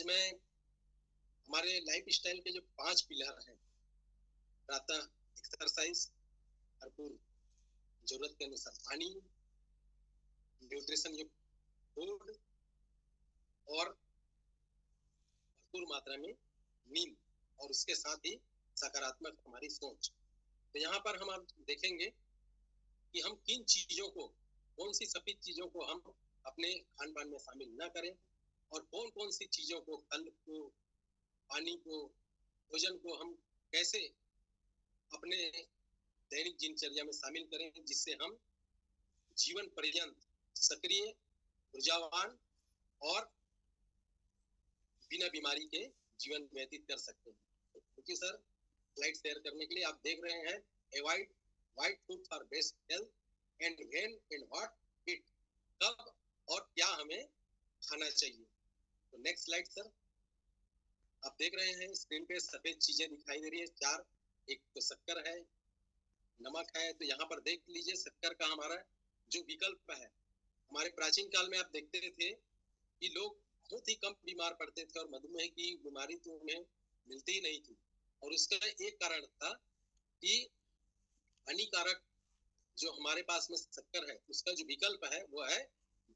मैं हमारे life style के जो 5 पिलर हैं, प्रातः एक्सरसाइज, भरपूर जरूरत के अनुसार पानी, न्यूट्रिशन युक्त फूड और भरपूर मात्रा में नींद, और उसके साथ ही सकारात्मक हमारी सोच। तो यहाँ पर हम आप देखेंगे कि हम किन चीजों को, कौन सी सभी चीजों को हम अपने खान पान में शामिल न करें, और कौन कौन सी चीजों को, फल को, पानी को, भोजन को हम कैसे अपने दैनिक दिनचर्या में शामिल करें, जिससे हम जीवन पर्यंत सक्रिय, ऊर्जावान और बिना बीमारी के जीवन व्यतीत कर सकते हैं। क्योंकि सर, स्लाइड शेयर करने के लिए आप देख रहे हैं, avoid white food for best health and when and what it, कब और क्या हमें खाना चाहिए। तो नेक्स्ट स्लाइड सर। आप देख रहे हैं स्क्रीन पे सफेद चीजें दिखाई दे रही है 4, एक तो शक्कर है, नमक है। तो यहाँ पर देख लीजिए शक्कर का हमारा जो विकल्प है, हमारे प्राचीन काल में आप देखते थे कि लोग बहुत ही कम बीमार पड़ते थे और मधुमेह की बीमारी तो उन्हें मिलती ही नहीं थी। और उसका एक कारण था कि हानिकारक जो हमारे पास में शक्कर है, उसका जो विकल्प है वो है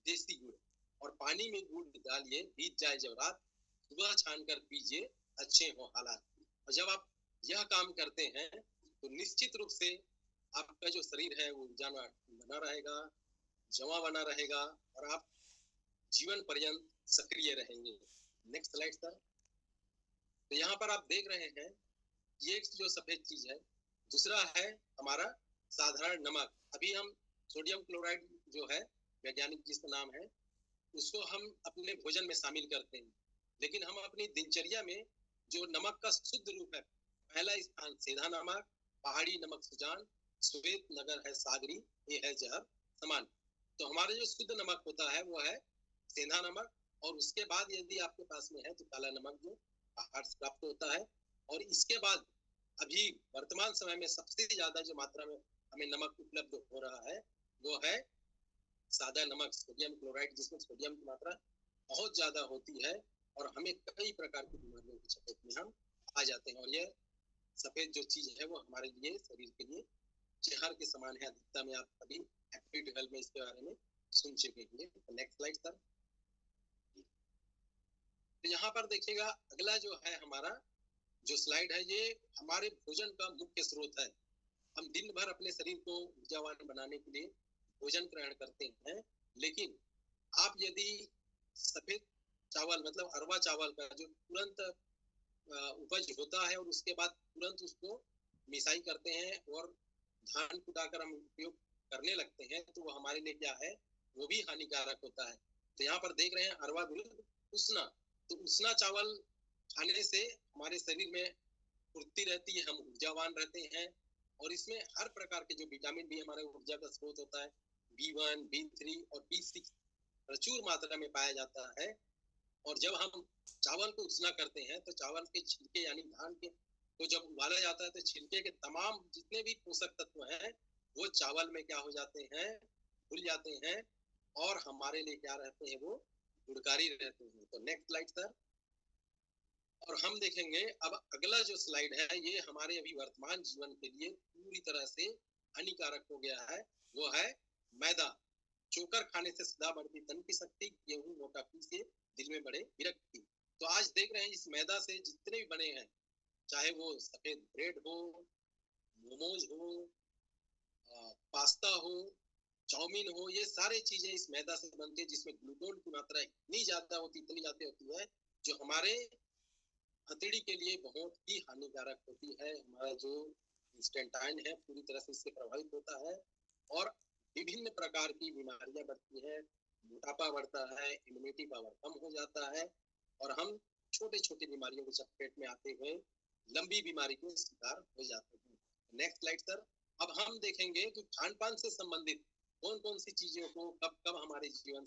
देसी गुड़। और पानी में गुड़ डालिए, बीत जाए जब रात, सुबह छान कर पीजिए, अच्छे हो हालात। और जब आप यह काम करते हैं तो निश्चित रूप से आपका जो शरीर है वो ऊर्जा बना रहेगा, जमा बना रहेगा, और आप जीवन पर्यंत सक्रिय रहेंगे। Next slide sir. तो यहाँ पर आप देख रहे हैं ये जो सफेद चीज है, दूसरा है हमारा साधारण नमक। अभी हम सोडियम क्लोराइड जो है, वैज्ञानिक जिसका नाम है, उसको हम अपने भोजन में शामिल करते हैं, लेकिन हम अपनी दिनचर्या में जो नमक का शुद्ध रूप है, पहला स्थान सेंधा नमक, पहाड़ी नमक सुजान, श्वेत नगर है सागरी, ये है जहर समान। तो हमारा जो शुद्ध नमक होता है वो है सेंधा नमक, और उसके बाद यदि आपके पास में है तो काला नमक जो पहाड़ से प्राप्त होता है। और इसके बाद अभी वर्तमान समय में सबसे ज्यादा जो मात्रा में हमें नमक उपलब्ध हो रहा है वो है सादा नमक, सोडियम क्लोराइड, जिसमें सोडियम की मात्रा बहुत ज्यादा होती है और हमें कई प्रकार की बीमारियों की चपेट में हम आ जाते हैं। और ये सफेद जो चीज है वो हमारे लिए, शरीर के लिए जहर के समान है। अधिकता में आप कभी एक्टिव हेल्थ में इसके बारे में सुन चुके होंगे। Next slide sir. तो यहाँ पर देखिएगा अगला जो है हमारा जो स्लाइड है, ये हमारे भोजन का मुख्य स्रोत है। हम दिन भर अपने शरीर को ऊर्जावान बनाने के लिए भोजन ग्रहण करते हैं, लेकिन आप यदि सफेद चावल मतलब अरवा चावल का जो तुरंत उपज होता है और उसके बाद तुरंत उसको मिसाई करते हैं और धान कुटाकर हम उपयोग करने लगते हैं, तो वो हमारे लिए क्या है, वो भी हानिकारक होता है। तो यहाँ पर देख रहे हैं अरवा विरुद्ध उसना। तो उसना चावल खाने से हमारे शरीर में फुर्ती रहती है, हम ऊर्जावान रहते हैं, और इसमें हर प्रकार के जो विटामिन भी हमारे ऊर्जा का स्रोत होता है, B1, B3 और B6 प्रचुर मात्रा में पाया जाता है। और जब हम चावल को उसना करते हैं तो चावल के छिलके यानी धान के तो जब उबाला जाता है तो छिलके के तमाम जितने भी पोषक तत्व हैं वो चावल में क्या हो जाते हैं, भूल जाते हैं, और हमारे लिए क्या रहते हैं, वो गुणकारी रहते हैं। तो नेक्स्ट स्लाइड सर। और हम देखेंगे अब अगला जो स्लाइड है, ये हमारे अभी वर्तमान जीवन के लिए पूरी तरह से हानिकारक हो गया है, वो है मैदा। चोकर खाने से सदा बढ़ती तन की शक्ति, गेहूं मोटा पीसे दिल में बढ़े विरक्ति। तो आज देख रहे हैं इस मैदा से जितने भी बने हैं, चाहे वो सफेद ब्रेड हो, मोमोज हो, पास्ता हो, चाउमीन हो, ये सारे चीजें इस मैदा से बनती है, जिसमें ग्लूकोन की मात्रा इतनी ज्यादा होती है जो हमारे हथेली के लिए बहुत ही हानिकारक होती है। हमारा जो इंस्टेंटाइन है पूरी तरह से इससे प्रभावित होता है और विभिन्न प्रकार की बीमारियां बढ़ती है, मोटापा बढ़ता है, इम्यूनिटी पावर कम हो जाता है, और हम छोटे छोटे बीमारियों के चपेट में आते हुए लंबी बीमारी के शिकार हो जाते हैं। Next slide sir. अब हम देखेंगे कि खान पान से संबंधित कौन कौन सी चीजों को कब कब हमारे जीवन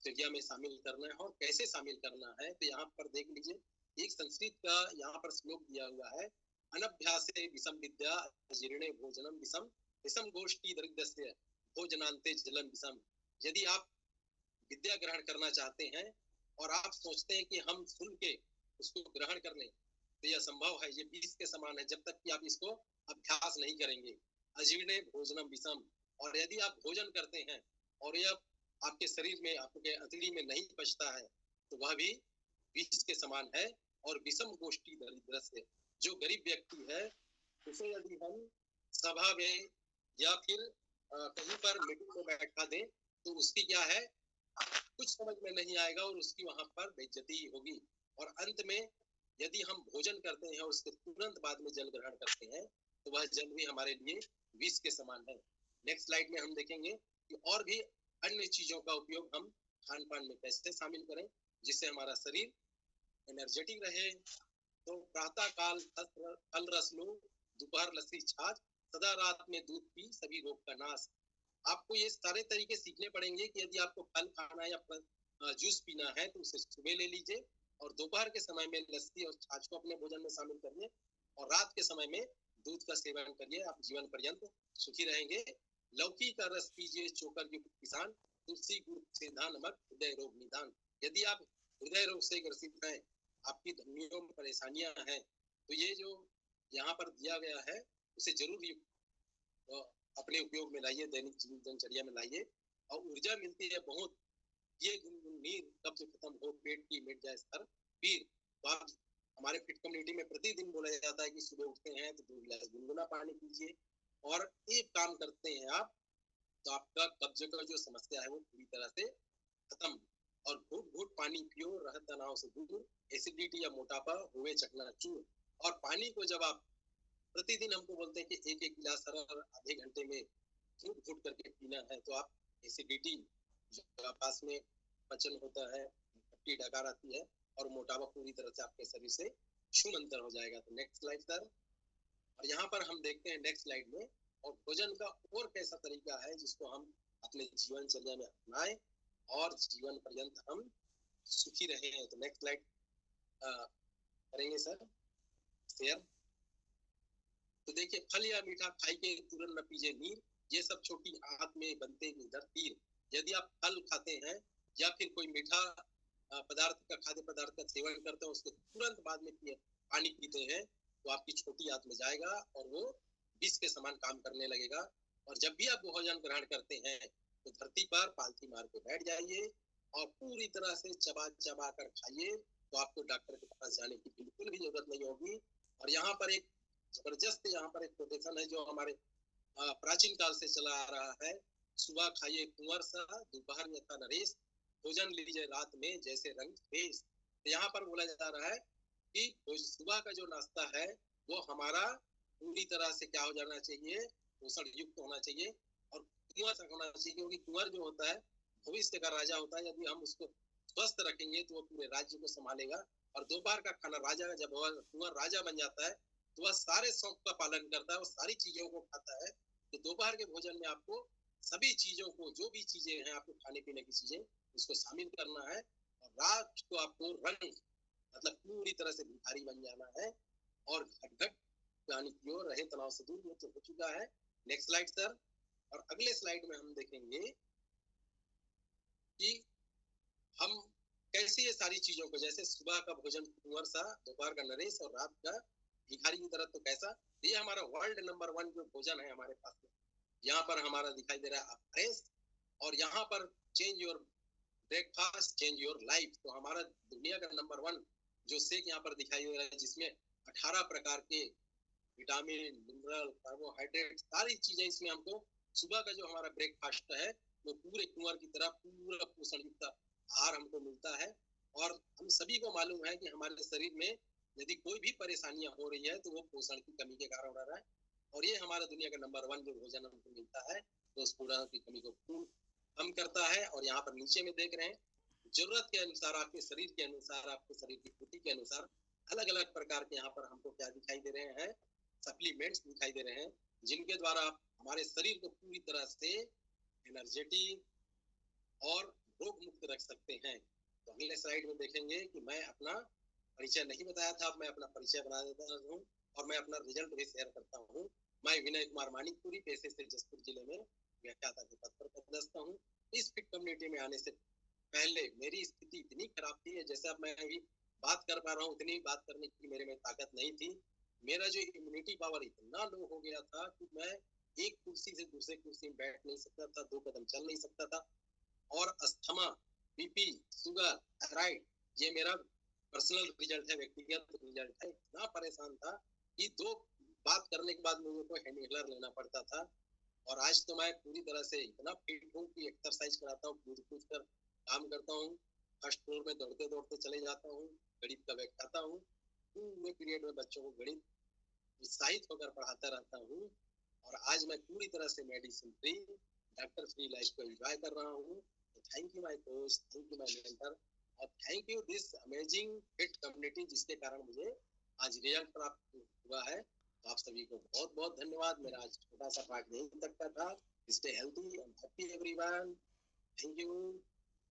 चर्या में शामिल करना है और कैसे शामिल करना है। तो यहाँ पर देख लीजिए, एक संस्कृत का यहाँ पर श्लोक दिया हुआ है, अनभ्यासे विषम विद्या जीर्णे भोजनम विषम विषम गोष्ठी दरिद्रस्य भोजनांते जलम विषम। यदि आप विद्या ग्रहण करना चाहते हैं और आप सोचते हैं कि हम सुन के उसको ग्रहण कर लें, तो यह संभव है। ये विष के समान है, जब तक कि आप इसको अभ्यास नहीं करेंगे। अजीर्णे भोजनम विषम, और यदि आप भोजन करते हैं और यह आपके शरीर में, आपके अंतड़ी में नहीं पचता है, तो वह भी विष के समान है। और विषम गोष्ठी दरिद्र से, जो गरीब व्यक्ति है, उसे यदि हम सभा में या फिर कहीं पर मीटिंग में बैठा दें, तो उसकी क्या है, कुछ समझ में नहीं आएगा और उसकी वहां पर बेइज्जती होगी। और अंत में यदि हम भोजन करते हैं और उसके तुरंत बाद में जल ग्रहण करते हैं, तो वह जल भी हमारे लिए विष के समान है। नेक्स्ट स्लाइड में हम देखेंगे कि और भी अन्य चीजों का उपयोग हम खान पान में कैसे शामिल करें, जिससे हमारा शरीर एनर्जेटिक रहे। तो प्रातः काल फल रस लो, दोपहर लस्सी छाछ, सदा रात में दूध पी, सभी रोग का नाश। आपको ये सारे तरीके सीखने पड़ेंगे कि यदि आपको फल खाना या जूस पीना है तो उसे सुबह ले लीजिए, और दोपहर के समय में लस्सी और छाछ को अपने भोजन में शामिल करिए, और रात के समय में दूध का सेवन करिए। आप जीवन पर्यंत सुखी रहेंगे। लौकी का रस पीजिए, चोकर युक्त किसान, तुलसी गुड़ सेंधा नमक, हृदय रोग निदान। यदि आप हृदय रोग से ग्रसित हैं, आपकी धमनियों में परेशानियां हैं, तो ये जो यहाँ पर दिया गया है उसे जरूर अपने उपयोग में लाइए, दैनिक दिनचर्या में लाइए, और ऊर्जा मिलती है बहुत। ये नींद कब्ज खत्म हो, पेट की मिट जाए सर पीर। तो आप, हमारे फिट कम्युनिटी में प्रतिदिन बोला जाता है कि सुबह उठते हैं तो 2 गिलास गुनगुना पानी पीजिए, और एक काम करते हैं आप, तो आपका कब्ज का जो समस्या है वो पूरी तरह से खत्म। और घूट घूट पानी पियो, रह तनाव से दूर, एसिडिटी या मोटापा हुए चकनाचूर। और पानी को जब आप प्रतिदिन, हमको बोलते हैं कि एक एक गिलास हर आधे घंटे में घूट घूट करके पीना है, तो आप एसिडिटी जो पास में पचन होता है, खट्टी डकार आती है, और मोटापा पूरी तरह से आपके शरीर से छूमंतर हो जाएगा। तो नेक्स्ट स्लाइड सर। और यहाँ पर हम देखते हैं नेक्स्ट स्लाइड में, और भोजन का और कैसा तरीका है जिसको हम अपने जीवनचर्या में अपनाएं और जीवन पर्यंत हम सुखी रहे हैं। तो नेक्स्ट स्लाइड करेंगे सर शेयर। तो देखिए, फल या मीठा खाई के तुरंत न पीजिए नीर, ये सब छोटी आंत में बनते इधर तीर। यदि आप फल खाते हैं या फिर कोई मीठा पदार्थ का, खाद्य पदार्थ का सेवन करते हैं, उसके तुरंत बाद में पानी पीते हैं, तो आपकी छोटी आंत में जाएगा और वो विष के समान काम करने लगेगा। और जब भी आप भोजन ग्रहण करते हैं, तो धरती पर पालथी मार के बैठ जाइए और पूरी तरह से चबा चबा कर खाइए। तो आपको डॉक्टर के पास जाने की बिल्कुल भी जरूरत नहीं होगी। और यहाँ पर एक जबरदस्त, यहाँ पर एक कोटेशन है जो हमारे प्राचीन काल से चला आ रहा है। सुबह खाइए कुंवर सा, दोपहर में था नरेश, भोजन लीजिए रात में जैसे रंग फेस। तो यहाँ पर बोला जा रहा है कि सुबह का जो नाश्ता है वो हमारा पूरी तरह से क्या हो जाना चाहिए, पोषण युक्त होना चाहिए, और कुंवर सा होना चाहिए, क्योंकि कुंवर जो होता है भविष्य का राजा होता है। यदि हम उसको स्वस्थ रखेंगे तो वो पूरे राज्य को संभालेगा। और दोपहर का खाना राजा, जब कुंवर राजा बन जाता है, तो वह सारे शौक का पालन करता है, वो सारी चीजों को खाता है। तो दोपहर के भोजन में आपको सभी चीजों को, जो भी चीजें हैं आपको खाने पीने की चीजें, उसको शामिल करना है। और रात को आपको रंग, मतलब पूरी तरह से भिखारी बन जाना है, और घट यानी की ओर रहे, तनाव से दूर। ये तो हो चुका है। Next slide sir. और अगले स्लाइड में हम देखेंगे कि हम कैसे ये सारी चीजों को, जैसे सुबह का भोजन कुंवर सा, दोपहर का नरेश, और रात का भिखारी की तरह, तो कैसा। ये हमारा वर्ल्ड नंबर 1 जो भोजन है हमारे पास में, यहाँ पर हमारा दिखाई दे रहा है फ्रेश। और यहाँ पर change your breakfast change your life. तो हमारा दुनिया का नंबर 1 जो शेक यहाँ पर दिखाई दे रहा है, जिसमें 18 प्रकार के विटामिन, मिनरल, कार्बोहाइड्रेट, सारी चीजें इसमें हमको, सुबह का जो हमारा ब्रेकफास्ट है वो पूरे कुंवर की तरह पूरा पोषण युक्त आहार हमको मिलता है। और हम सभी को मालूम है कि हमारे शरीर में यदि कोई भी परेशानियां हो रही है तो वो पोषण की कमी के कारण हो रहा है। और ये हमारा दुनिया का नंबर 1 जो भोजन हमको मिलता है, तो उस पूरा की कमी को पूर्ण कम करता है। और यहाँ पर नीचे में देख रहे हैं, जरूरत के अनुसार, आपके शरीर के अनुसार, आपके शरीर की स्थिति के अनुसार अलग अलग प्रकार के यहाँ पर हमको क्या दिखाई दे रहे हैं, सप्लीमेंट्स दिखाई दे रहे हैं, जिनके द्वारा आप हमारे शरीर को पूरी तरह से एनर्जेटिक और रोग मुक्त रख सकते हैं। तो अगले स्लाइड में देखेंगे कि मैं अपना परिचय नहीं बताया था, अब मैं अपना परिचय बना देता हूँ और मैं अपना रिजल्ट भी शेयर करता हूँ। मैं विनय कुमार मानिकपुरी, पेशे से जसपुर जिले में व्याख्याता के पद पर पदस्थ हूँ। इस फिट कम्युनिटी में आने से पहले मेरी स्थिति इतनी खराब थी, जैसे अब मैं अभी बात कर पा रहा हूँ, उतनी बात करने की मेरे में ताकत नहीं थी। मेरा जो इम्यूनिटी पावर इतना लो हो गया था कि मैं एक कुर्सी से दूसरे कुर्सी में बैठ नहीं सकता था, 2 कदम चल नहीं सकता था। और अस्थमा, बीपी, शुगर, थायराइड, ये मेरा पर्सनल रिजल्ट है, व्यक्तिगत रिजल्ट है। इतना परेशान था कि 2 बात करने के बाद मुझे को इनहेलर लेना पड़ता था। और आज तो मैं पूरी तरह से इतना फिट हूँ कि एक्सरसाइज कराता हूँ, कूद-कूद कर काम करता हूँ। फर्स्ट फ्लोर में दौड़ते-दौड़ते चले जाता हूँ, गणित का व्याख्याता हूँ। पूरे पीरियड में बच्चों को गणित उत्साहित होकर पढ़ाता रहता हूँ। और आज मैं पूरी तरह से medicine free, doctor free life को एंजॉय कर रहा हूँ। थैंक यू माय दोस्त, थैंक यू माय मेंटर, और thank you this amazing fit community, जिसके कारण मुझे आज रिजल्ट प्राप्त हुआ है। तो आप सभी को बहुत बहुत धन्यवाद। मेरा आज छोटा सा पार्ट यहीं तक का था। Stay healthy and happy everyone. Thank you.